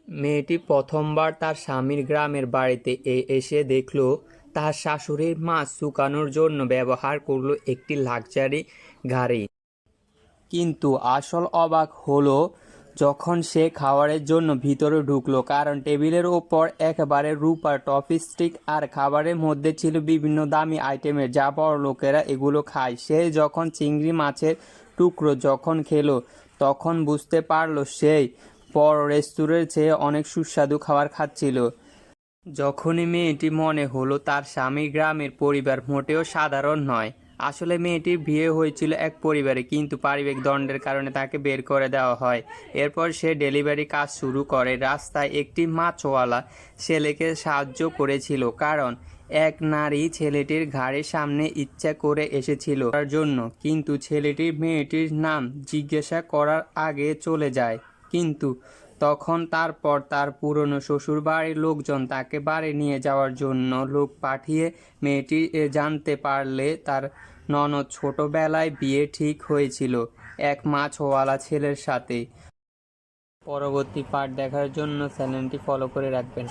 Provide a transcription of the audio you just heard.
মেয়েটি প্রথমবার তার স্বামীর গ্রামের বাড়িতে এসে দেখল তার শাশুড়ির মাছ শুকানোর জন্য ব্যবহার করলো একটি লাক্সারি গাড়ি। কিন্তু আসল অবাক হলো যখন সে খাবারের জন্য ভিতরে ঢুকলো, কারণ টেবিলের ওপর একেবারে রূপার টফি স্টিক আর খাবারের মধ্যে ছিল বিভিন্ন দামি আইটেমের, যা বড় লোকেরা এগুলো খায়। সে যখন চিংড়ি মাছের টুকরো যখন খেলো তখন বুঝতে পারলো সেই বড় রেস্তোরাঁর চেয়ে অনেক সুস্বাদু খাবার খাচ্ছিল। যখনই মেয়েটি মনে হলো তার স্বামী গ্রামের পরিবার মোটেও সাধারণ নয়। আসলে মেয়েটির বিয়ে হয়েছিল এক পরিবারে, কিন্তু পারিবারিক দ্বন্দ্বের কারণে তাকে বের করে দেওয়া হয়। এরপর সে ডেলিভারি কাজ শুরু করে। রাস্তায় একটি মাছওয়ালা ছেলেকে সাহায্য করেছিল, কারণ এক নারী ছেলেটির ঘাড়ের সামনে ইচ্ছা করে এসেছিল তার জন্য, কিন্তু ছেলেটি মেয়েটির নাম জিজ্ঞাসা করার আগে চলে যায়। কিন্তু তখন তারপর তার পুরনো শ্বশুর বাড়ির লোকজন তাকে বাড়ি নিয়ে যাওয়ার জন্য লোক পাঠিয়ে মেয়েটি জানতে পারলে তার ননদ ছোটবেলায় বিয়ে ঠিক হয়েছিল এক মাছওয়ালা ছেলের সাথে। পরবর্তী পার্ট দেখার জন্য চ্যানেলটি ফলো করে রাখবেন।